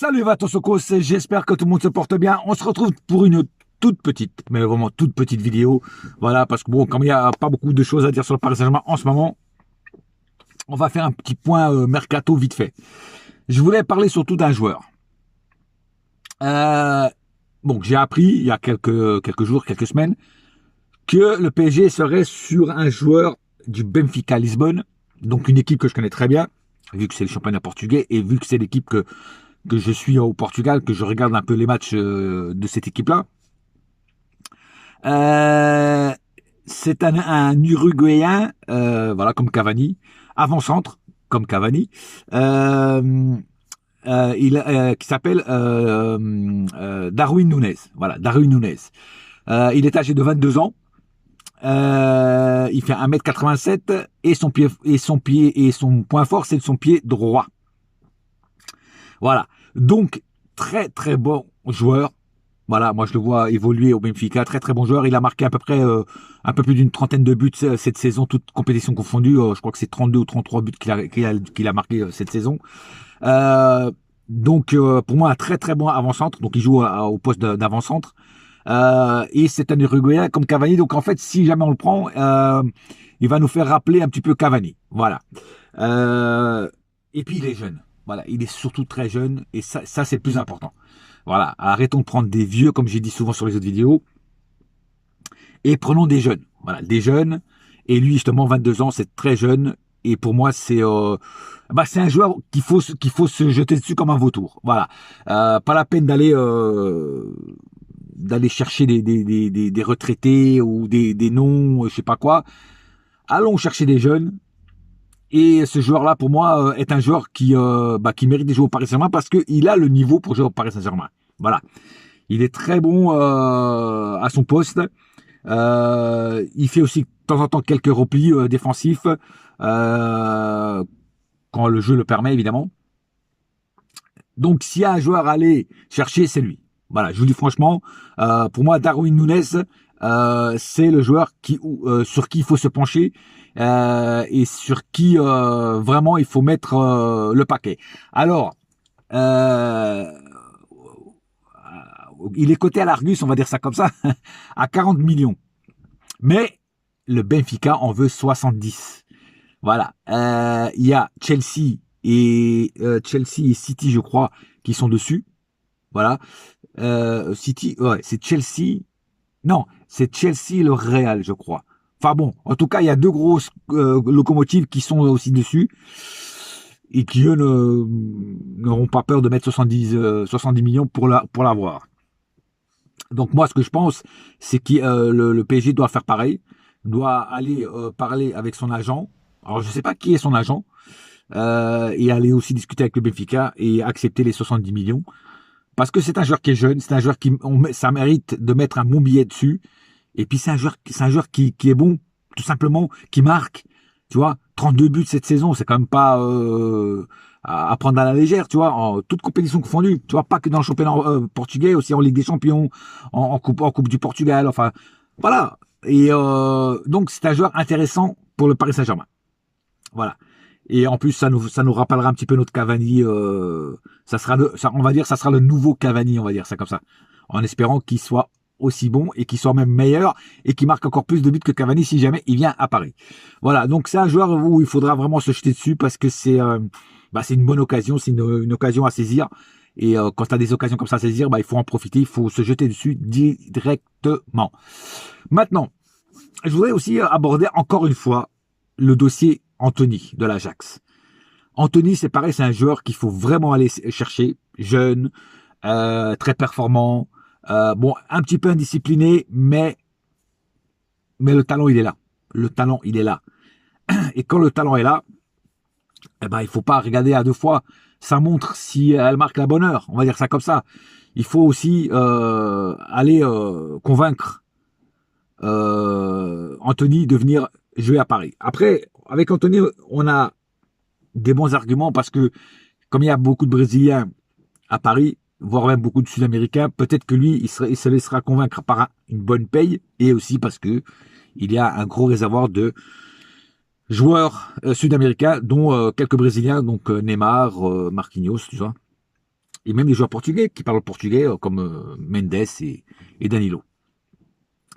Salut Vatosokos, j'espère que tout le monde se porte bien. On se retrouve pour une toute petite, mais vraiment toute petite vidéo. Voilà, parce que bon, comme il n'y a pas beaucoup de choses à dire sur le Paris Saint-Germain en ce moment, on va faire un petit point mercato vite fait. Je voulais parler surtout d'un joueur. Euh, bon, j'ai appris il y a quelques jours, quelques semaines, que le PSG serait sur un joueur du Benfica Lisbonne, donc une équipe que je connais très bien, vu que c'est le championnat portugais et vu que c'est l'équipe que je suis au Portugal, que je regarde un peu les matchs de cette équipe-là. Euh, c'est un Uruguayen, voilà, comme Cavani, avant-centre, comme Cavani, euh, qui s'appelle Darwin Núñez. Voilà, Darwin Núñez. Il est âgé de 22 ans. Il fait 1,87 m et son point fort, c'est son pied droit. Voilà. Donc, très très bon joueur. Voilà, moi je le vois évoluer au Benfica, très très bon joueur. Il a marqué à peu près un peu plus d'une trentaine de buts cette saison, toute compétition confondue. Je crois que c'est 32 ou 33 buts qu'il a marqué cette saison. Pour moi, un très très bon avant-centre. Donc il joue au poste d'avant-centre. Et c'est un Uruguayen comme Cavani. Donc en fait, si jamais on le prend, il va nous faire rappeler un petit peu Cavani. Voilà. Et puis il est jeune. Voilà, il est surtout très jeune. Et ça c'est le plus important. Voilà, arrêtons de prendre des vieux, comme j'ai dit souvent sur les autres vidéos, et prenons des jeunes. Voilà, des jeunes. Et lui, justement, 22 ans, c'est très jeune. Et pour moi, c'est un joueur qu'il faut se jeter dessus comme un vautour. Voilà, pas la peine d'aller chercher des retraités ou des noms, je sais pas quoi. Allons chercher des jeunes. Et ce joueur-là, pour moi, est un joueur qui mérite de jouer au Paris Saint-Germain parce qu'il a le niveau pour jouer au Paris Saint-Germain. Voilà. Il est très bon à son poste. Il fait aussi de temps en temps quelques replis défensifs quand le jeu le permet, évidemment. Donc, s'il y a un joueur à aller chercher, c'est lui. Voilà, je vous dis franchement, pour moi, Darwin Núñez, c'est le joueur sur qui il faut se pencher et sur qui vraiment il faut mettre le paquet. Alors, il est coté à l'Argus, on va dire ça comme ça, à 40 millions. Mais le Benfica en veut 70. Voilà. Il y a Chelsea et City, je crois, qui sont dessus. Voilà. City, ouais, c'est Chelsea. Non, c'est Chelsea et le Real, je crois. Enfin bon, en tout cas, il y a deux grosses locomotives qui sont aussi dessus et qui, eux, n'auront pas peur de mettre 70 millions pour l'avoir. Donc moi, ce que je pense, c'est que le PSG doit faire pareil, doit aller parler avec son agent. Alors je ne sais pas qui est son agent, et aller aussi discuter avec le Benfica et accepter les 70 millions. Parce que c'est un joueur qui est jeune, c'est un joueur ça mérite de mettre un bon billet dessus. Et puis c'est un joueur qui est bon, tout simplement, qui marque. Tu vois, 32 buts cette saison, c'est quand même pas à prendre à la légère, tu vois, en toute compétition confondue. Tu vois, pas que dans le championnat portugais, aussi en Ligue des Champions, en coupe du Portugal, enfin, voilà. Et donc c'est un joueur intéressant pour le Paris Saint-Germain. Voilà. Et en plus, ça nous rappellera un petit peu notre Cavani. On va dire, ça sera le nouveau Cavani, on va dire ça comme ça, en espérant qu'il soit aussi bon et qu'il soit même meilleur et qu'il marque encore plus de buts que Cavani si jamais il vient à Paris. Voilà, donc c'est un joueur où il faudra vraiment se jeter dessus parce que c'est une bonne occasion, c'est une occasion à saisir. Et quand tu as des occasions comme ça à saisir, il faut en profiter, il faut se jeter dessus directement. Maintenant, je voudrais aussi aborder encore une fois le dossier Anthony de l'Ajax. Anthony, c'est pareil, c'est un joueur qu'il faut vraiment aller chercher, jeune, très performant, bon, un petit peu indiscipliné, mais le talent, il est là. Le talent, il est là. Et quand le talent est là, eh ben, il faut pas regarder à deux fois. Ça montre si elle marque la bonne heure. On va dire ça comme ça. Il faut aussi aller convaincre Anthony de venir jouer à Paris. Après, avec Anthony, on a des bons arguments parce que comme il y a beaucoup de Brésiliens à Paris, voire même beaucoup de Sud-Américains, peut-être que lui, il se laissera convaincre par une bonne paye et aussi parce que il y a un gros réservoir de joueurs sud-américains, dont quelques Brésiliens, donc Neymar, Marquinhos, tu vois. Et même des joueurs portugais qui parlent portugais, comme Mendes et Danilo.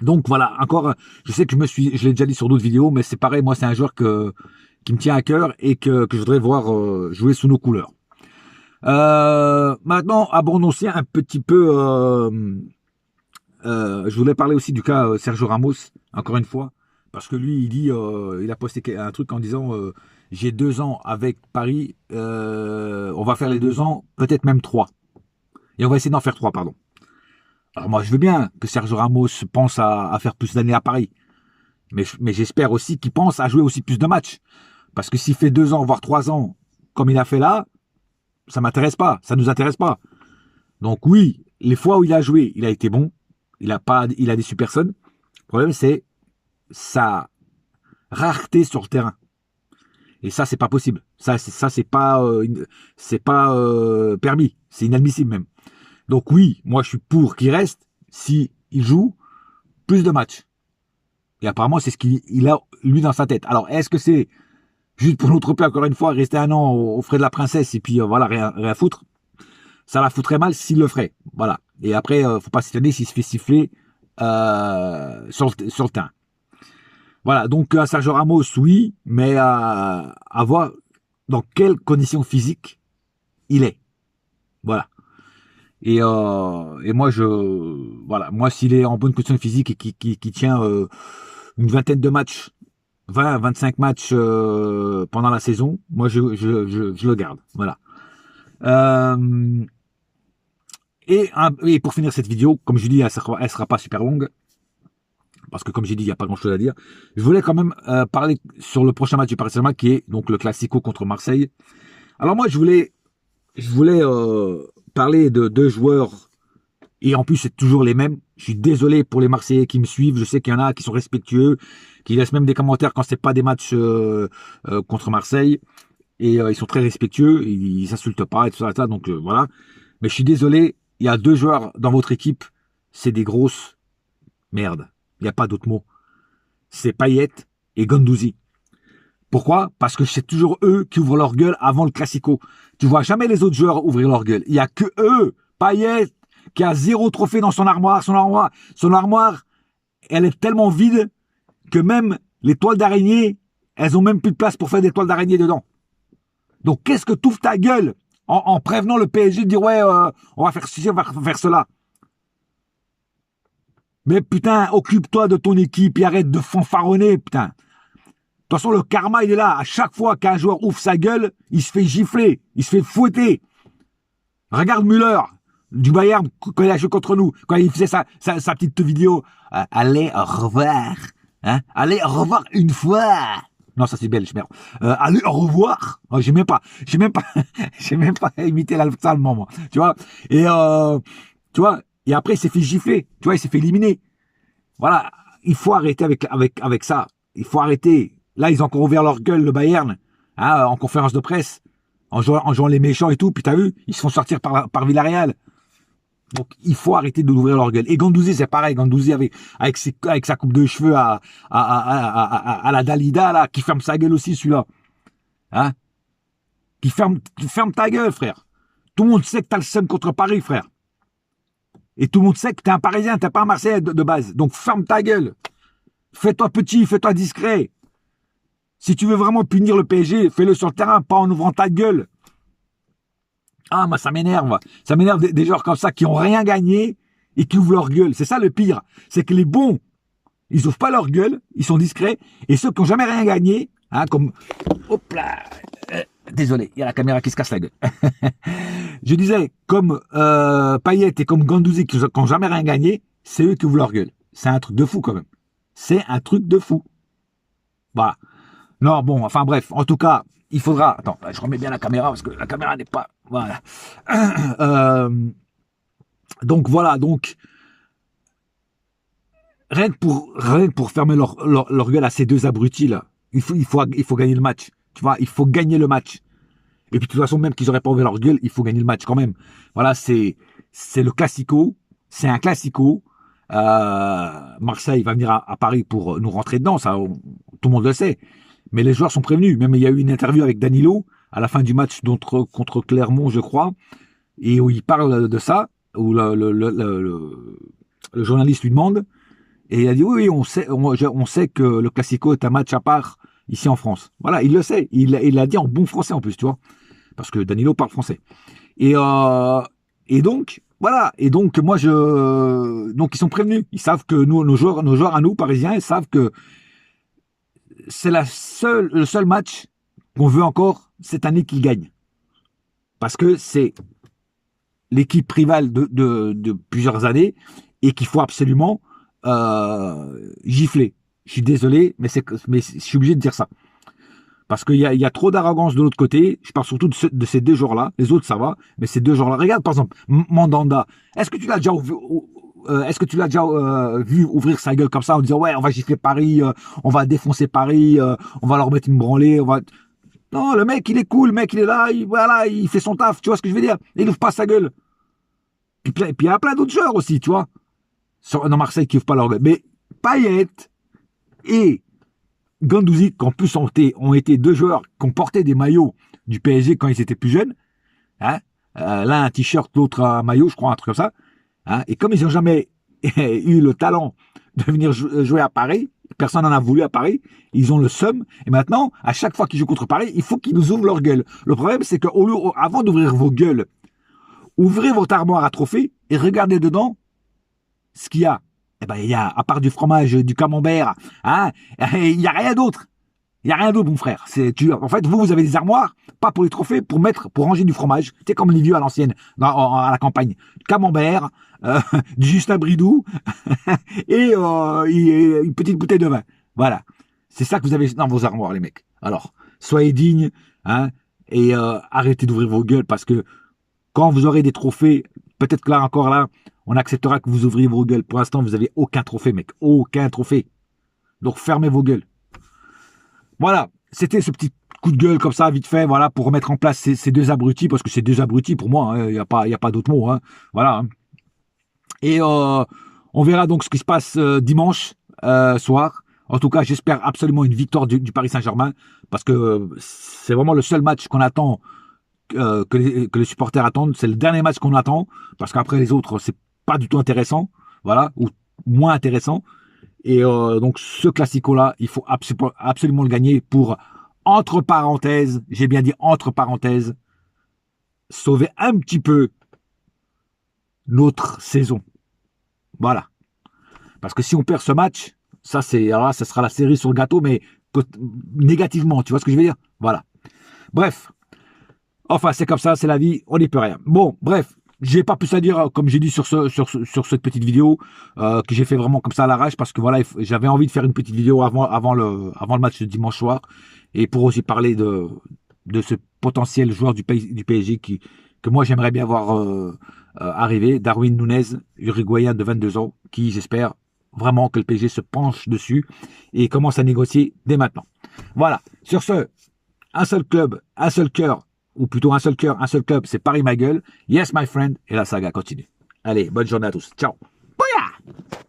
Donc voilà, encore, je sais que je l'ai déjà dit sur d'autres vidéos, mais c'est pareil, moi c'est un joueur qui me tient à cœur et que je voudrais voir jouer sous nos couleurs. Maintenant, abordons aussi un petit peu. Je voulais parler aussi du cas Sergio Ramos, encore une fois, parce que lui, il a posté un truc en disant j'ai 2 ans avec Paris, on va faire les 2 ans, peut-être même 3, et on va essayer d'en faire 3, pardon. Alors moi, je veux bien que Sergio Ramos pense à faire plus d'années à Paris, mais j'espère aussi qu'il pense à jouer aussi plus de matchs, parce que s'il fait 2 ans, voire 3 ans, comme il a fait là, ça m'intéresse pas, ça nous intéresse pas. Donc oui, les fois où il a joué, il a été bon. Il a déçu personne. Le problème, c'est sa rareté sur le terrain. Et ça, c'est pas possible. Ça, c'est pas permis. C'est inadmissible même. Donc oui, moi, je suis pour qu'il reste si il joue plus de matchs. Et apparemment, c'est ce qu'il a lui dans sa tête. Alors, est-ce que c'est juste pour notre paix, encore une fois, rester un an aux frais de la princesse et puis voilà, rien foutre? Ça la foutrait mal s'il le ferait. Voilà. Et après, faut pas s'étonner s'il se fait siffler sur le terrain. Voilà, donc Sergio Ramos, oui, mais à voir dans quelles conditions physiques il est. Voilà. Et voilà, moi, s'il est en bonne condition physique et qui tient une vingtaine de matchs, 20, 25 matchs pendant la saison, moi, je le garde. Voilà. Euh, et pour finir cette vidéo, comme je dis, elle sera pas super longue, parce que comme j'ai dit, il n'y a pas grand-chose à dire. Je voulais quand même parler sur le prochain match du Paris Saint-Germain, qui est donc le Classico contre Marseille. Alors moi, je voulais parler de 2 joueurs, et en plus, c'est toujours les mêmes. Je suis désolé pour les Marseillais qui me suivent. Je sais qu'il y en a qui sont respectueux, qui laissent même des commentaires quand c'est pas des matchs contre Marseille. Et ils sont très respectueux, ils s'insultent pas et tout ça, donc voilà. Mais je suis désolé, il y a 2 joueurs dans votre équipe, c'est des grosses merdes. Il n'y a pas d'autre mot. C'est Payet et Guendouzi. Pourquoi? Parce que c'est toujours eux qui ouvrent leur gueule avant le Classico. Tu vois jamais les autres joueurs ouvrir leur gueule. Il y a que eux. Payet qui a 0 trophée dans son armoire. Son armoire, elle est tellement vide que même les toiles d'araignée, elles ont même plus de place pour faire des toiles d'araignée dedans. Donc qu'est-ce que t'ouvres ta gueule en prévenant le PSG de dire ouais, on va faire ceci, on va faire cela. Mais putain, occupe-toi de ton équipe et arrête de fanfaronner, putain. De toute façon, le karma, il est là. À chaque fois qu'un joueur ouvre sa gueule, il se fait gifler, il se fait fouetter. Regarde Müller, du Bayern, quand il a joué contre nous, quand il faisait sa petite vidéo. Allez, au revoir. Hein? Allez, au revoir une fois. Non, ça c'est belge, merde. Allez, au revoir. Oh, j'ai même pas j'ai même pas imité l'allemand, moi. Tu vois? Et, tu vois? Et après, il s'est fait gifler. Tu vois, il s'est fait éliminer. Voilà. Il faut arrêter avec ça. Il faut arrêter. Là, ils ont encore ouvert leur gueule, le Bayern, hein, en conférence de presse, en jouant les méchants et tout. Puis t'as vu, ils se font sortir par Villarreal. Donc, il faut arrêter d'ouvrir leur gueule. Et Guendouzi, c'est pareil. Guendouzi avec sa coupe de cheveux à la Dalida, là, qui ferme sa gueule aussi, celui-là. Hein? Qui ferme ta gueule, frère. Tout le monde sait que t'as le seum contre Paris, frère. Et tout le monde sait que t'es un Parisien, t'es pas un Marseillais de base. Donc, ferme ta gueule. Fais-toi petit, fais-toi discret. Si tu veux vraiment punir le PSG, fais-le sur le terrain, pas en ouvrant ta gueule. Ah, moi, ça m'énerve. Ça m'énerve des joueurs comme ça qui ont rien gagné et qui ouvrent leur gueule. C'est ça le pire. C'est que les bons, ils ouvrent pas leur gueule, ils sont discrets. Et ceux qui ont jamais rien gagné, hein, comme... Hop là, désolé, il y a la caméra qui se casse la gueule. Je disais, comme Payet et comme Guendouzi qui n'ont jamais rien gagné, c'est eux qui ouvrent leur gueule. C'est un truc de fou quand même. C'est un truc de fou. Voilà. Non, bon, enfin bref, en tout cas, il faudra... Attends, je remets bien la caméra parce que la caméra n'est pas... Voilà. Donc voilà, donc rien que pour fermer leur gueule à ces 2 abrutis là, il faut gagner le match. Tu vois, il faut gagner le match. Et puis de toute façon, même qu'ils n'auraient pas ouvert leur gueule, il faut gagner le match quand même. Voilà, c'est le classico, c'est un classico. Marseille va venir à Paris pour nous rentrer dedans, ça, tout le monde le sait. Mais les joueurs sont prévenus. Même il y a eu une interview avec Danilo à la fin du match contre Clermont, je crois. et où il parle de ça, où le journaliste lui demande, et il a dit oui, oui, on sait que le Classico est un match à part ici en France. Voilà, il le sait, il l'a dit en bon français en plus, tu vois, parce que Danilo parle français. Et, euh, et donc, voilà. Et donc, donc ils sont prévenus. Ils savent que nous, nos joueurs à nous, Parisiens, ils savent que c'est le seul match qu'on veut encore cette année qu'ils gagnent. Parce que c'est l'équipe rivale de plusieurs années et qu'il faut absolument gifler. Je suis désolé, mais je suis obligé de dire ça. Parce qu'il y a trop d'arrogance de l'autre côté. Je parle surtout de ces deux joueurs-là. Les autres, ça va. Mais ces deux joueurs-là. Regarde, par exemple, Mandanda. Est-ce que tu l'as déjà vu ouvrir sa gueule comme ça en disant ouais, on va gifler Paris, on va défoncer Paris, on va leur mettre une branlée, on va... Non, le mec, il est cool, le mec, il est là, voilà, il fait son taf, tu vois ce que je veux dire? Il ouvre pas sa gueule. Puis il y a plein d'autres joueurs aussi, tu vois, dans Marseille qui ouvrent pas leur gueule. Mais Payet et Guendouzi, qui en plus ont été deux joueurs qui ont porté des maillots du PSG quand ils étaient plus jeunes, hein, l'un un t-shirt, l'autre un maillot, je crois, un truc comme ça, hein, et comme ils n'ont jamais eu le talent de venir jouer à Paris, personne n'en a voulu à Paris, ils ont le seum, et maintenant, à chaque fois qu'ils jouent contre Paris, il faut qu'ils nous ouvrent leur gueule. Le problème, c'est qu'avant d'ouvrir vos gueules, ouvrez votre armoire à trophées et regardez dedans ce qu'il y a. Eh ben, il y a, à part du fromage, du camembert, hein, il n'y a rien d'autre. Il n'y a rien d'autre, mon frère. En fait, vous avez des armoires, pas pour les trophées, pour ranger du fromage. C'est comme les vieux à l'ancienne, à la campagne. Camembert, du Justin Bridou, et une petite bouteille de vin. Voilà. C'est ça que vous avez dans vos armoires, les mecs. Alors, soyez dignes, hein, et arrêtez d'ouvrir vos gueules, parce que quand vous aurez des trophées, peut-être que là, encore là, on acceptera que vous ouvriez vos gueules. Pour l'instant, vous n'avez aucun trophée, mec. Aucun trophée. Donc, fermez vos gueules. Voilà. C'était ce petit coup de gueule comme ça, vite fait, voilà, pour remettre en place ces deux abrutis, parce que c'est deux abrutis pour moi, il n'y a pas d'autre mot, hein. Voilà. Hein. Et on verra donc ce qui se passe dimanche soir. En tout cas, j'espère absolument une victoire du Paris Saint-Germain, parce que c'est vraiment le seul match qu'on attend, que les supporters attendent. C'est le dernier match qu'on attend, parce qu'après les autres, c'est pas du tout intéressant, voilà, ou moins intéressant. Et donc ce classico-là, il faut absolument le gagner pour, entre parenthèses, j'ai bien dit entre parenthèses, sauver un petit peu notre saison. Voilà. Parce que si on perd ce match, ça sera la cerise sur le gâteau, mais négativement, tu vois ce que je veux dire? Voilà. Bref. Enfin, c'est comme ça, c'est la vie, on n'y peut rien. Bon, bref. J'ai pas plus à dire, comme j'ai dit sur cette petite vidéo, que j'ai fait vraiment comme ça à l'arrache, parce que voilà, j'avais envie de faire une petite vidéo avant le match de dimanche soir, et pour aussi parler de ce potentiel joueur du PSG que moi j'aimerais bien voir arriver, Darwin Núñez, uruguayen de 22 ans, qui j'espère vraiment que le PSG se penche dessus et commence à négocier dès maintenant. Voilà, sur ce, un seul club, un seul cœur, ou plutôt un seul cœur, un seul club, c'est Paris ma gueule. Yes my friend, et la saga continue. Allez, bonne journée à tous. Ciao. Bouya!